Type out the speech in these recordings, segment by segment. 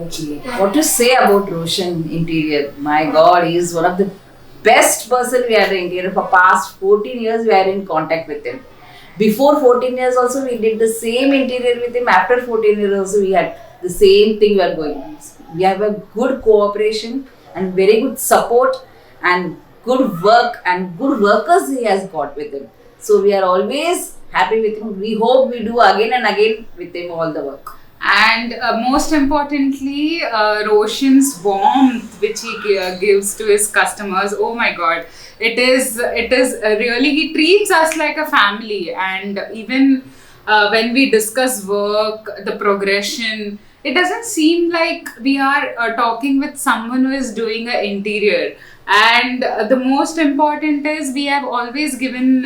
Actually. What to say about Roshan Interior? My God, he is one of the best person we are in interior. For past 14 years, we are in contact with him. Before 14 years also, we did the same interior with him. After 14 years also, we had the same thing we are going. We have a good cooperation and very good support and good work and good workers he has got with him. So we are always happy with him. We hope we do again and again with him all the work. And most importantly, Roshan's warmth which he gives to his customers, oh my god, it is really, he treats us like a family. And even when we discuss work, the progression, it doesn't seem like we are talking with someone who is doing an interior. And the most important is we have always given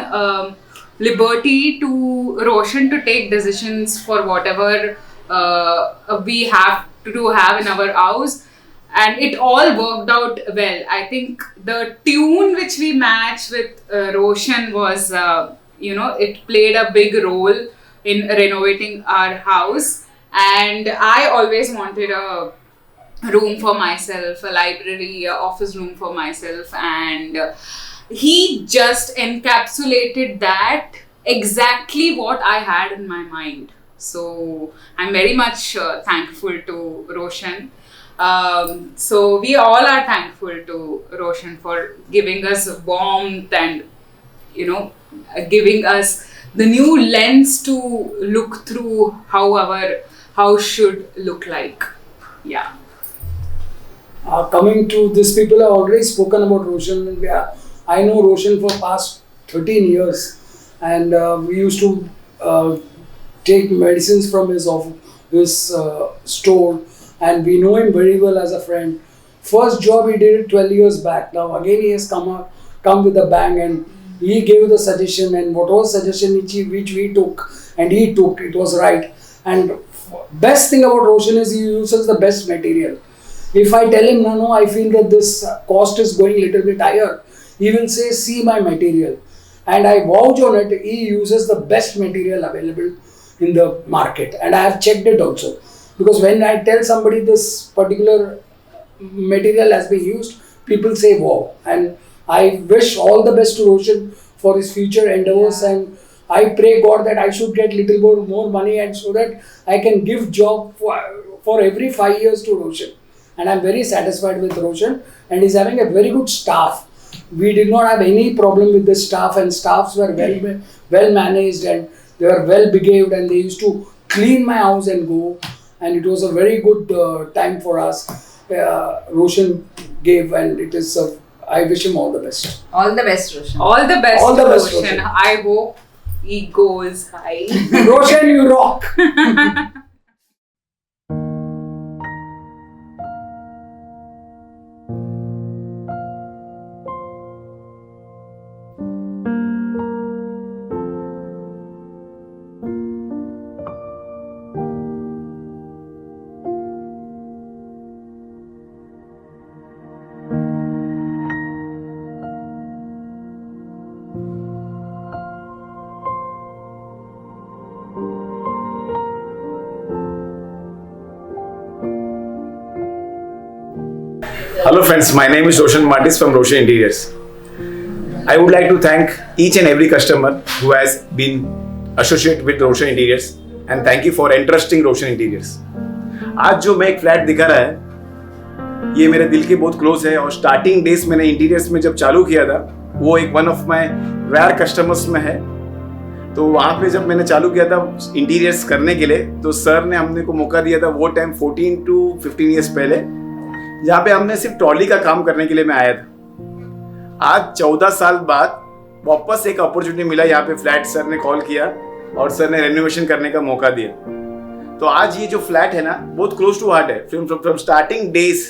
liberty to Roshan to take decisions for whatever we have to have in our house, and it all worked out well. I think the tune which we matched with Roshan was, it played a big role in renovating our house. And I always wanted a room for myself, a library, a office room for myself, and he just encapsulated that exactly what I had in my mind. So I'm very much thankful to Roshan. So we all are thankful to Roshan for giving us warmth and, giving us the new lens to look through how our house should look like. Yeah. Coming to this, people have already spoken about Roshan. I know Roshan for past 13 years, and we used to take medicines from his store, and we know him very well as a friend. First job he did it 12 years back. Now again he has come with a bang, and he gave the suggestion, and what was suggestion which we took, and he took, it was right. And best thing about Roshan is he uses the best material. If I tell him, no, I feel that this cost is going a little bit higher, he will say, see my material. And I vouch on it, he uses the best material available in the market. And I have checked it also. Because when I tell somebody this particular material has been used, people say, wow. And I wish all the best to Roshan for his future endeavors. And I pray God that I should get little more money, and so that I can give job for every 5 years to Roshan. And I'm very satisfied with Roshan, and he's having a very good staff. We did not have any problem with the staff, and staffs were well managed, and they were well behaved, and they used to clean my house and go, and it was a very good time for us. Roshan gave, and it is. I wish him all the best. All the best, Roshan. All the best, all the to best, Roshan. I hope he goes high. Roshan, you rock. Hello friends, my name is Roshan Martis from Roshan Interiors. I would like to thank each and every customer who has been associated with Roshan Interiors, and thank you for entrusting Roshan Interiors. आज जो मैं एक flat दिखा रहा है, ये मेरे दिल के बहुत क्लोज है, और स्टार्टिंग डेज मैंने इंटीरियर्स में जब चालू किया था, वो एक one of my rare customers में है. तो वहाँ पे जब मैंने चालू किया था इंटीरियर्स करने के लिए, तो सर ने हमने को मौका दिया था वो टाइम 14 to 15 ईयर्स पहले, जहाँ पे हमने सिर्फ ट्रॉली का काम करने के लिए मैं आया था. आज 14 साल बाद वापस एक अपॉर्चुनिटी मिला, यहाँ पे फ्लैट सर ने कॉल किया और सर ने रेनोवेशन करने का मौका दिया. तो आज ये जो फ्लैट है ना, बहुत क्लोज टू हार्ट है. फ्रॉम स्टार्टिंग डेज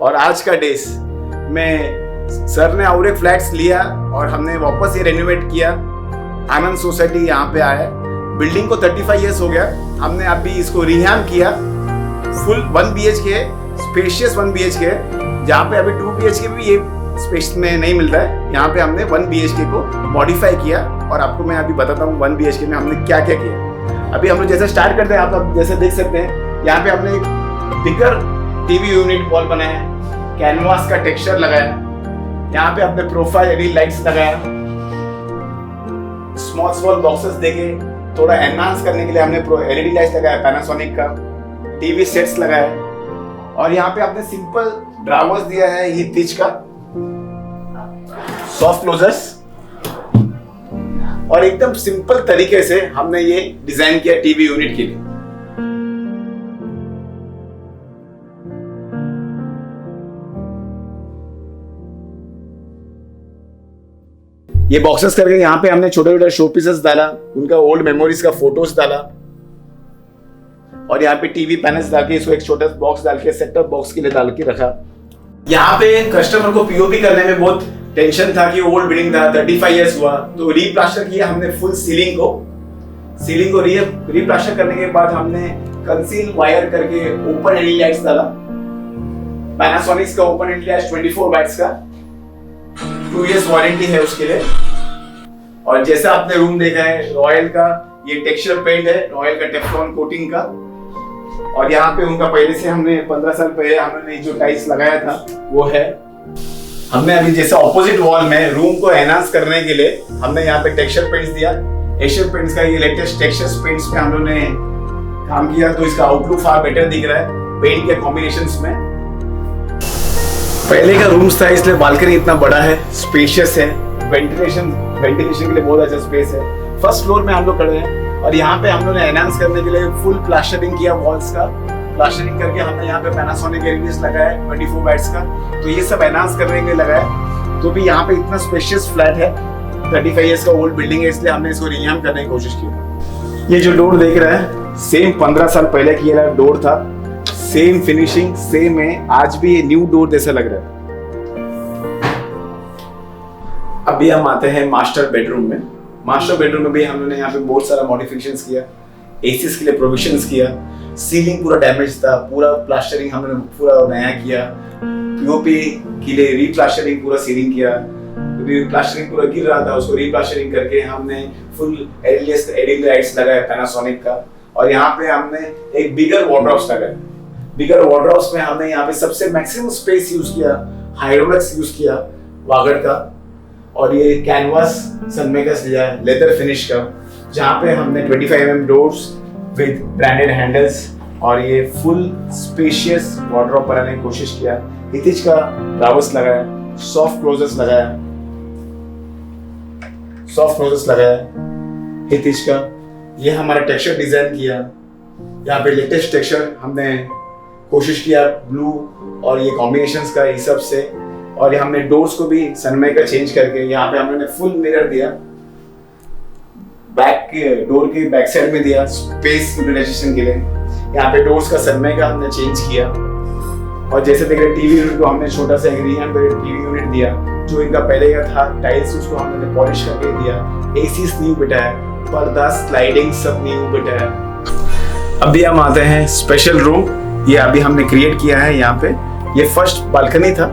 और आज का डेज में सर ने और एक फ्लैट्स लिया और हमने वापस ये रेनोवेट किया. आनंद सोसाइटी यहाँ पे आया. बिल्डिंग को 35 ईयर्स हो गया. हमने अभी इसको रिहैम किया. फुल 1 BHK स्पेशियस 1 BHK, जहाँ पे अभी 2 BHK भी ये स्पेस में नहीं मिलता है. यहाँ पे हमने 1 BHK को मॉडिफाई किया, और आपको मैं अभी बताता हूँ 1 BHK में हमने क्या क्या किया. अभी हम लोग जैसे स्टार्ट करते हैं, आप जैसे देख सकते हैं, यहाँ पे हमने एक बिगर टीवी यूनिट वॉल बनाया, कैनवास का टेक्सचर लगाया, यहाँ पे हमने प्रोफाइल एलईडी लाइट्स लगाया, स्मॉल बॉक्सेस देके थोड़ा एनहांस करने के लिए हमने एलईडी लाइट्स लगाया पैनासोनिक का, टीवी सेट्स लगाया और यहाँ पे आपने सिंपल ड्रावर्स दिया है ये तीज का, सॉफ्ट क्लोजर्स और एकदम सिंपल तरीके से हमने ये डिजाइन किया टीवी यूनिट के लिए। ये बॉक्सेस करके यहाँ पे हमने छोटे छोटे शो पीसेस डाला, उनका ओल्ड मेमोरीज का फोटोज डाला और यहाँ पे टीवी पैनल्स डाल के इसको एक छोटा बॉक्स डाल के सेट टॉप बॉक्स के लिए डाल के रखा। यहाँ पे कस्टमर को पीओपी करने में बहुत टेंशन था कि ओल्ड बिल्डिंग था, 35 इयर्स हुआ, तो रीप्लास्टर किया हमने फुल सीलिंग को रीप्लास्टर करने के बाद हमने कंसील वायर करके ओपन एलईडी लाइट्स डाला, पैनासोनिक का ओपन एलईडी लाइट्स 24 वाट्स का, 2 इयर्स वारंटी है उसके लिए। और जैसा आपने रूम देखा है रॉयल का, ये टेक्सचर पेंट है रॉयल का टेफ्लॉन कोटिंग का और यहाँ पे उनका पहले से हमने 15 साल पहले हमने जो टाइल्स लगाया था वो है। हमने अभी जैसे ऑपोजिट वॉल में रूम को एनहांस करने के लिए हमने यहाँ पे टेक्सचर पेंट्स दिया, एशियन पेंट्स का ये लेटेस्ट टेक्सचर पेंट्स पे हम लोगों ने काम किया, तो इसका आउटलुक फार बेटर दिख रहा है पेंट के कॉम्बिनेशंस में। पहले का रूम्स था इसलिए बालकनी इतना बड़ा है, स्पेशियस है, वेंटिलेशन के लिए बहुत अच्छा स्पेस है। फर्स्ट फ्लोर में हम लोग खड़े हैं और यहाँ पे हम लोग ने एनहांस करने के लिए फुल प्लास्टरिंग किया वॉल्स का, प्लास्टरिंग करके हमने यहाँ पे पैनासोनिक एलईडीज लगाया 24 वाट्स का, तो ये सब एनहांस करने के लिए लगाया। तो भी यहाँ पे इतना स्पेशियस फ्लैट है, 35 इयर्स का ओल्ड बिल्डिंग है, इसलिए हमने इसको रीएम करने की कोशिश की। ये जो डोर देख रहा है सेम 15 साल पहले किया डोर था, सेम फिनिशिंग सेम है, आज भी ये न्यू डोर जैसा लग रहा है। अभी हम आते हैं मास्टर बेडरूम में। मास्टर बेडरूम में भी हम लोगों ने यहाँ पे बहुत सारा मॉडिफिकेशंस किया, एसीज के लिए प्रोविजंस किया, सीलिंग पूरा डैमेज था, पूरा प्लास्टरिंग हमने पूरा नया किया, पीओपी के लिए रीप्लास्टरिंग पूरा सीलिंग किया, प्लास्टरिंग पूरा गिर रहा था उसको रीप्लास्टरिंग करके हमने फुल एलईडी लाइट्स लगाया पैनासोनिक का और यहाँ पे हमने एक बिगर वार्डरोब्स लगाया। बिगर वार्डरोब्स में हमने यहाँ पे सबसे मैक्सिमम स्पेस यूज किया, हाइड्रोलिक्स यूज किया वागड़ का और ये कैनवास सनमेकर्स लिया है लेदर फिनिश का, जहाँ पे हमने 25 mm doors with branded handles और ये फुल स्पेशियस वार्डरोब बनाने की कोशिश किया। हितिज का ड्रावर्स लगाया, सॉफ्ट क्लोजर्स लगाया हितिज का। ये हमारा टेक्सचर डिजाइन किया, यहाँ पे लेटेस्ट टेक्सचर हमने कोशिश किया ब्लू और ये कॉम्बिनेशंस का इस सब से, और हमने डोर्स को भी सनमेकर चेंज करके यहाँ पे हमने फुल मिरर दिया, बैक के डोर के बैक साइड में दिया स्पेस यूटिलाइजेशन के लिए। यहाँ पे डोर्स का सनमेकर हमने चेंज किया और जैसे देख रहे टीवी यूनिट को हमने छोटा सा एक टीवी यूनिट दिया, जो इनका पहले का था टाइल्स उसको हमने पॉलिश करके दिया, एसीज न्यू बिठाया, पर्दा स्लाइडिंग सब न्यू बिठाया। अभी हम आते हैं स्पेशल रूम, ये अभी हमने क्रिएट किया है। यहाँ पे ये फर्स्ट बालकनी था,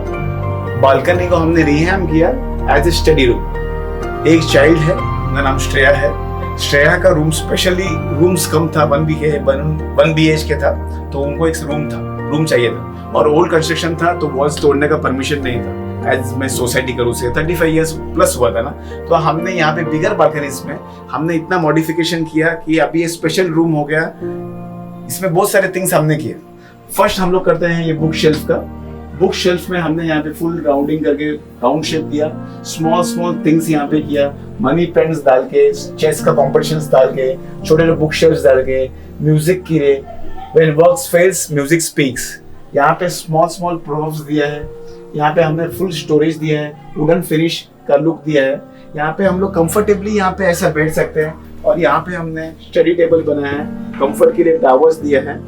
बालकनी को हमने रीहैम किया एज ए स्टडी रूम। एक चाइल्ड है, उनका नाम श्रेया है। श्रेया का रूम स्पेशली रूम्स कम था, 1 BHK था, तो उनको एक रूम चाहिए था और ओल्ड कंस्ट्रक्शन था तो वॉल्स तोड़ने का परमिशन नहीं था। एज मैं सोसाइटी करूँ से 35 इयर्स प्लस हुआ था ना, तो हमने यहाँ पे बिगर बालकनीज में हमने इतना मॉडिफिकेशन किया कि अभी ये स्पेशल रूम हो गया। इसमें बहुत सारे थिंग्स हमने किए। फर्स्ट हम लोग करते हैं ये बुक शेल्फ का। बुक शेल्फ में हमने यहाँ पे फुल राउंडिंग करके राउंड शेप दिया, स्मॉल थिंग्स यहाँ पे किया, मनी पेंट्स डाल के, चेस का कॉम्पिटिशंस डाल के, छोटे बुक शेल्फ्स डाल के, म्यूजिक के लिए when works fails music speaks, यहाँ पे स्मॉल प्रोव्स दिया है। यहाँ पे हमने फुल स्टोरेज दिया है, वुडन फिनिश का लुक दिया है। यहाँ पे हम लोग कंफर्टेबली यहाँ पे ऐसा बैठ सकते हैं और यहाँ पे हमने स्टडी टेबल बनाया है, कंफर्ट के लिए टावर्स दिया है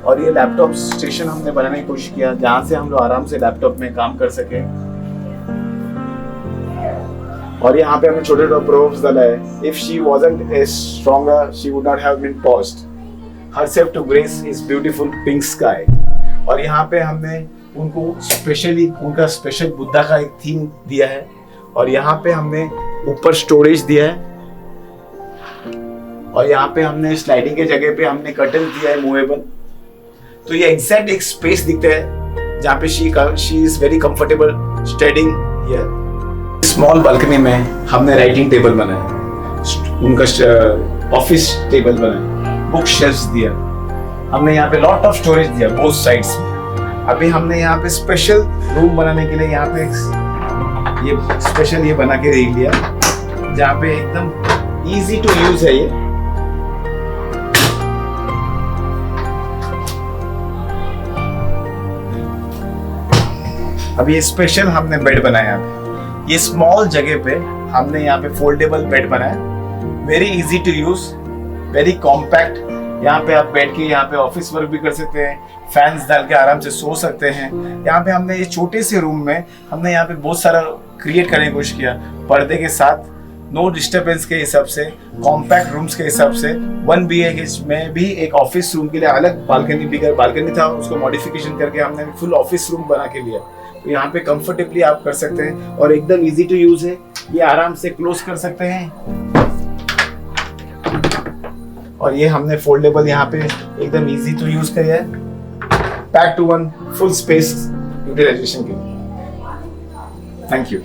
और ये लैपटॉप स्टेशन हमने बनाने की कोशिश किया जहाँ से हम लोग आराम से लैपटॉप में काम कर सके। और यहाँ पे हमने छोटे छोटे प्रोव्स डाला है। If she wasn't as stronger, she would not have been paused. Herself to grace is beautiful pink sky. और यहाँ पे हमने उनको स्पेशली उनका स्पेशल बुद्धा का एक थीम दिया है और यहाँ पे हमने ऊपर स्टोरेज दिया है और यहाँ पे हमने स्लाइडिंग के जगह पे हमने कर्टन दिया है मूवेबल। तो ये एग्जैक्ट एक स्पेस दिखता है जहाँ पे she is very comfortable studying here. Small balcony में हमने राइटिंग टेबल बनाया, उनका ऑफिस टेबल बनाया, बुक शेल्फ्स दिया, हमने यहाँ पे लॉट ऑफ स्टोरेज दिया बोथ साइड्स में। अभी हमने यहाँ पे स्पेशल रूम बनाने के लिए यहाँ पे ये स्पेशल ये बना के रख लिया, जहाँ पे एकदम इजी टू यूज है ये। अभी ये स्पेशल हमने बेड बनाया है, ये स्मॉल जगह पे हमने यहाँ पे फोल्डेबल बेड बनाया, very easy to use, very compact. यहाँ पे आप बैठ के यहाँ पे ऑफिस वर्क भी कर सकते हैं, फैंस डाल के आराम से सो सकते हैं। यहाँ पे हमने ये छोटे से रूम में हमने यहाँ पे बहुत सारा क्रिएट करने की कोशिश किया, पर्दे के साथ, नो डिस्टर्बेंस के हिसाब से, कॉम्पैक्ट रूम्स के हिसाब से। 1 BHK में भी एक ऑफिस रूम के लिए अलग बालकनी, बिगर बालकनी था, उसको मॉडिफिकेशन करके हमने फुल ऑफिस रूम बना के लिया। तो यहाँ पे कंफर्टेबली आप कर सकते हैं और एकदम इजी टू यूज है, ये आराम से क्लोज कर सकते हैं। और ये हमने फोल्डेबल यहाँ पे एकदम इजी टू यूज किया है, pack to one full space utilization के लिए। Thank you.